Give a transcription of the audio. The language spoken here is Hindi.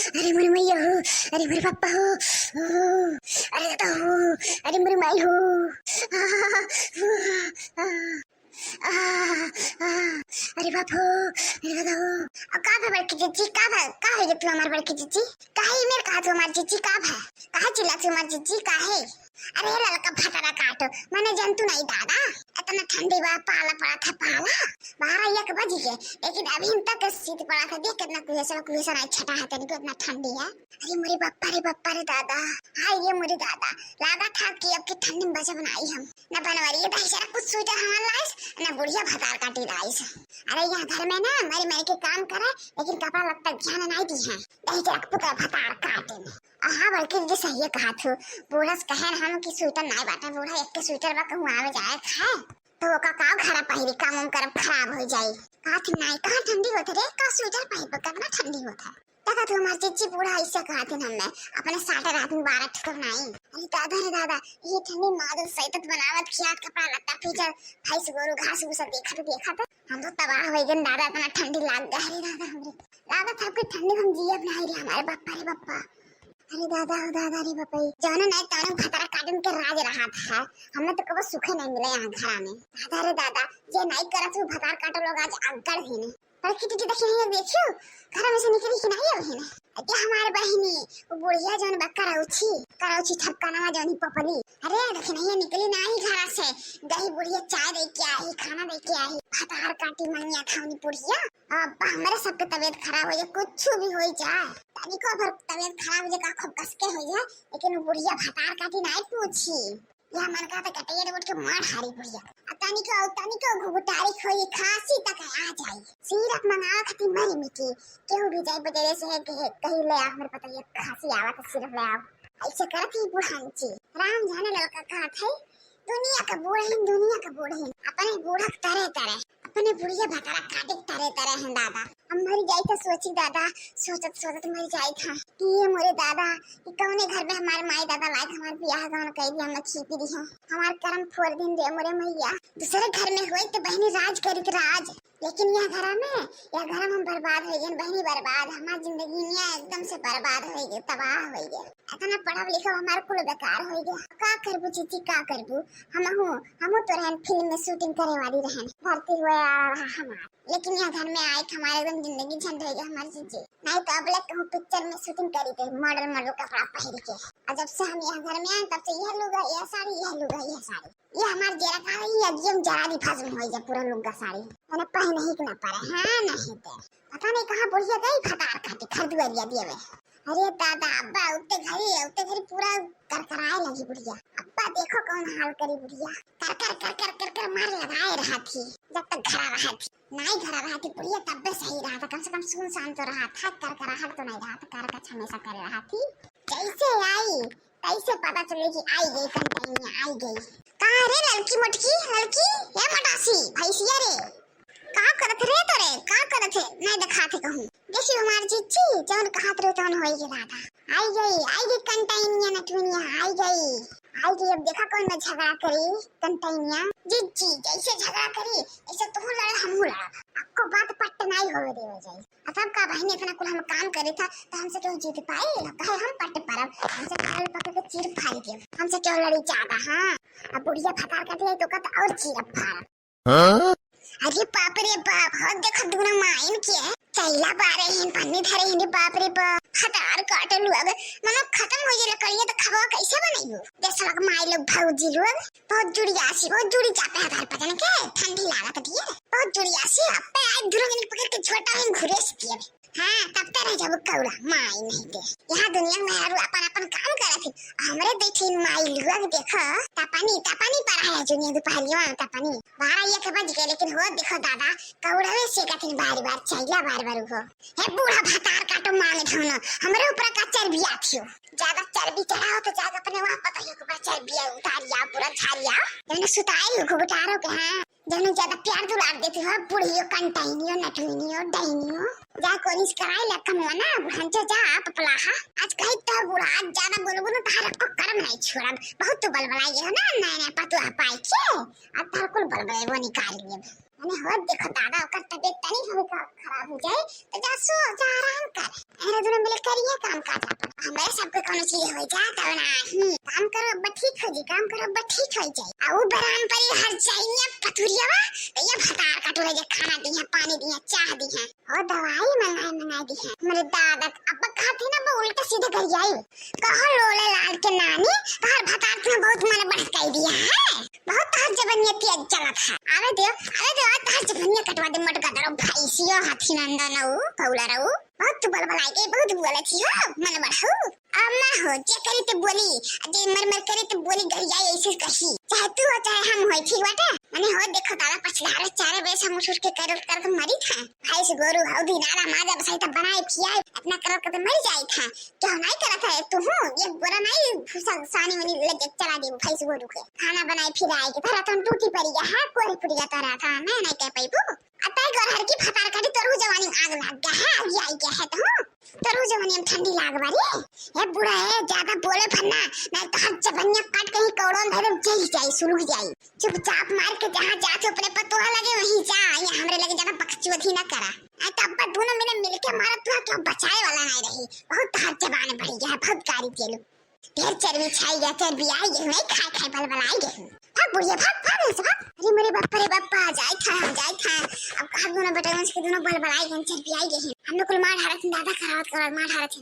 अरे मेरे मैया हो, अरे मेरे पापा हो, अरे दादा हो, अरे मेरी माई हो। अरे बाप हो, अरे दादा हो। अब का है बड़की जीजी, का है तू हमार बड़की जीजी? काहे मेरे कहा तू हमार जीजी का है? काहे चिल्ला तू हमार जीजी काहे? अरे लड़का फटारा काटो, मैंने जंतु नहीं दादा। इतना ठंडी बा, पाला पड़ा था पाला 12 1 बज गए, लेकिन अभी तक शीत पड़ा था। देख कितना कुहेसा नहीं छटा है, तनिको इतना ठंडी है। अरे मेरे बाप्पा रे दादा, हाय ये मेरे दादा। लगा था कि अब की ठंडी में बचा बनाई हम न बनवारी ये सारा कुछ स्वेटर हमारा लाइस न बुढ़िया भतार काटी लाइस। अरे यहाँ घर में ना मेरी के काम करे, लेकिन कपड़ा लगता ध्यान नहीं दी है, दही चरक पुका भतार काटे में। हाँ बल्कि जी सही कहा थू, बूढ़ा कहे हम कि स्वेटर नहीं बाटा, बूढ़ा एक के स्वेटर बा कहूँ आवे जाए खाए तो का काव खराब पहिरी, काम करब खराब हो जाई। कहा थी नहीं, कहाँ ठंडी होते रे, का स्वेटर पहिर कितना ठंडी होता। देखा तू हमारे जीजी बूढ़ा ऐसे कहा थे हमने अपने 60 रात में 12 ठुकर नहीं। अरे दादा रे दादा, ये ठंडी मादल सैतत बनावत खियात कपड़ा लत्ता फीचर भैंस गोरू घास भूसा देखा था हम तो तबाह हो गए दादा। इतना ठंडी लाग गया रे दादा, हमरे दादा था कोई ठंडी हम जिए नहीं रे हमारे बाप्पा रे बाप्पा। अरे दादा हो दादा रे बापा, जाने नहीं ताने भतारा काटन के राज रहा था, हमें तो कभी सुखे नहीं मिले यहाँ घर में। दादा रे दादा, ये नहीं करा तू भतार काटो लोग आज अगड़ ही ने पर किटी देखी नहीं देखियो घर में से निकली कि नहीं अभी ने। क्या हमारे बहनी वो बुढ़िया जोन कराउची ठपका नामा जोनी पपली, अरे देखी नहीं निकली नहीं घर से, गई बुढ़िया चाय दे के आई, खाना दे के आई, भतार काटी मांगिया खानी बुढ़िया। अब हमारे सबके तबीयत खराब हो जाए, कुछ भी हो जाए, तनिको भर तबीयत खराब हो जाए, का खूब कस के हो जाए, लेकिन वो बुढ़िया भतार काटी नहीं पूछी। या मन का कटैया उठ के मार हारी बुढ़िया। तनिको घुघुटारी खोई खांसी तक आ जाई, सिरप मंगा खती मरी मिटी केहू भी जाई बजारे से कहीं ले आ, मेरे पता ये खांसी आवा तो सिरप ले आओ। ऐसे करती बुढ़ांची राम जाने लड़का कहा थे, दुनिया का बूढ़ अपने बूढ़ा तरह अपने बुढ़िया भतारा काटे तरह हैं दादा। हम मरी जाई तो सोची दादा, सोचत मरी जाई था कि ये मोरे दादा कि कौने घर में हमारे माई दादा लायक हमारे ब्याह गाँव कह दिया, हमने खीपी दी है हमारे कर्म फोड़ दिन दे मोरे मैया। दूसरे घर में हुई तो बहनी राज करी राज, लेकिन यह घर में हम बर्बाद हो गए, बहनी बर्बाद, हमारी जिंदगी में एकदम से बर्बाद हो गई, तबाह हो गया। इतना पढ़ा लिखा हमारे कुल बेकार हो गया। का करबू चीची का करबू, हम तो रहन फिल्म में शूटिंग करे वाली रहन भर्ती हुए हमारे, लेकिन यह घर में आए हमारे एकदम जिंदगी झंड हो गया हमारी चीजी। नहीं तो अब लग कहूँ पिक्चर में शूटिंग करी थे मॉडल कपड़ा पहन के, और जब से हम यहाँ घर में आए तब से यह लुगा यह साड़ी ये हमारे जरा का ही एकदम जरा दी फसम हो गया पूरा लुगा साड़ी मैंने पहन ही ना पारा है नहीं तो पता नहीं कहाँ बुढ़िया गई भतार काटी खरदुआरिया दिए। अरे दादा अब्बा उतने घरी पूरा करकराए लगी बुढ़िया। अब्बा देखो कौन हाल करी बुढ़िया, कर मार लगाए रहा थी जब तक घरा रहा थी बुढ़िया, तब भी सही रहा था, कम से कम सुनसान तो रहा था, करकराहट तो नहीं रहा था, करकच हमेशा कर रहा थी। जैसे आई तैसे पता चले कि आई गई कंटाइनिया आई गई। कहाँ रे लड़की मटकी लड़की ये मटासी भैंसिया रे का करत रे तोरे का करत है नहीं दिखाते कहूं देखियो हमार जीजी जौन कहत रे तौन होई के दादा आई गई कंटाइनिया नटुनिया आई गई। अब देखा कौन में झगड़ा करी कंटाइनिया जीजी जैसे झगड़ा करी ऐसे तू लड़ हमहू लड़, आपको बात पट्ट नहीं होवे देवे जाई। अब का बहनी इतना कुल हम काम करे था तो हमसे क्यों जीत पाए, कहे हम पट्ट परब हमसे काल पकड़ के चीर फाड़ दे, हमसे क्यों लड़ी ज्यादा। हां अब बुढ़िया फटार काटे तो का और चीर फाड़। अरे बाप रे बाप हो देखो दूना माइन के चैला बारे हैं पन्नी धरे हैं बाप रे बाप हतार काटे लोग मतलब खत्म हो जाए लकड़ियां तो खवा कैसे बनाइयो जैसा लग माई लोग भौजी लोग बहुत जुड़ी जाते हैं हतार पता नहीं क्या ठंडी लागत दिए बहुत जुड़ी आसी अपने आज धुरंग पकड़ के छोटा ही घुरेस दिए। हाँ तब तक रह जब कौड़ा माई नहीं दे यहाँ दुनिया में यार अपन काम करे थी हमरे देखी माई लोग देखो तपानी पर है दुनिया दोपहरिया तपानी 12 1 बज गए, लेकिन हो देखो दादा कौड़ा से कथिन बार चाहिए बार हो हे बूढ़ा भतार काटो मांगे धोनो हमरे ऊपर का चर्बिया थियो ज्यादा चर्बी चढ़ाओ तो जाकर अपने वहां पता है ऊपर चर्बिया उतारिया पूरा झारिया जने सुताई को उतारो के। हां जने ज्यादा प्यार दुलार देती हो बुढ़ियो कंटाइनियो नटुनियो डाइनियो जा कोनिस कराई लखन मना भंजा जा आप पलाहा आज कहीं तो बुढ़ा आज ज्यादा बोलबो ना तार को कर्म नहीं छोड़ा बहुत तो बलबलाई है ना नए पतुआ पाई के अब तार को बलबलाई वो निकाल लिए मैंने हो देखो दादा का तबीयत तनी खराब हो जाए तो जा सो जा आराम कर अरे दोनों मिलके करिए काम काज अपन हमारे सबके कोनो चीज हो जात और नहीं काम करो अब ठीक हो जी काम करो अब ठीक हो जाए आ उ बरान पर हर चाहिए पथुरियावा ये भतार कटोरे जे खाना दी है पानी दी है चाह दी है और दवाई मंगाई दी है मेरे दादा अब खाते ना वो उल्टा सीधे कर जाई कहो लोले लाल के नानी तोहर भतार ने बहुत मन भड़काई दिया है बहुत तहर जबनिया तेज चलत है आवे दे आज तहर जबनिया कटवा दे मटका दरो भाई सियो हाथी नंदन औ कौला रहो बहुत तू बलबलाई के बहुत बोले छी हो मन बढ़ो अम्मा हो जे करी ते बोली जे मर करी ते बोली गरिया ऐसे कही चाहे तू हो चाहे हम होई ठीक बाटे माने हो देखो तारा पछलारे चारे बेस हम उठ के कर मरी था भाई से गोरू हौदी नाला माजा बसाई त बनाए पियाए अपना कर मर जाई था क्या नहीं करत है तू हो ये बोरा नहीं फुसल सानी मनी लगे चला दे भाई से गोरू के खाना बनाए फिराए के तारा तुम टूटी पड़ी है हाथ कोरी पड़ी तारा था मैं नहीं कह पाईबू अतई घर हर की फटार काटी तरु जवानी आग लग गया है अभी आई क्या है तो तरु जवानी में ठंडी लाग बारी ये बुढ़ा है ज्यादा बोले फन्ना नहीं तो हाथ जबनिया काट कहीं कौड़ों धरे जल जाई सुलग जाई चुपचाप मार के जहां जाते अपने पतोहा लगे वहीं जा ये हमरे लगे ज्यादा बकचोदी ना करा आई तब पर दोनों मिले मिलके मारा तो क्या बचाए वाला नहीं रही बहुत हाथ जबान बढ़ी गया बहुत कारी तेलू ढेर चर्बी छाई गया चर्बी आई गई नहीं खाए बलबलाई गई भाग बुढ़िया भाग अरे मेरे बापा जाए था अब कहा दोनों बेटे उसके दोनों बलबलाई गए चर्बी आई गई हम लोग को मार हारत दादा करावत मार हारत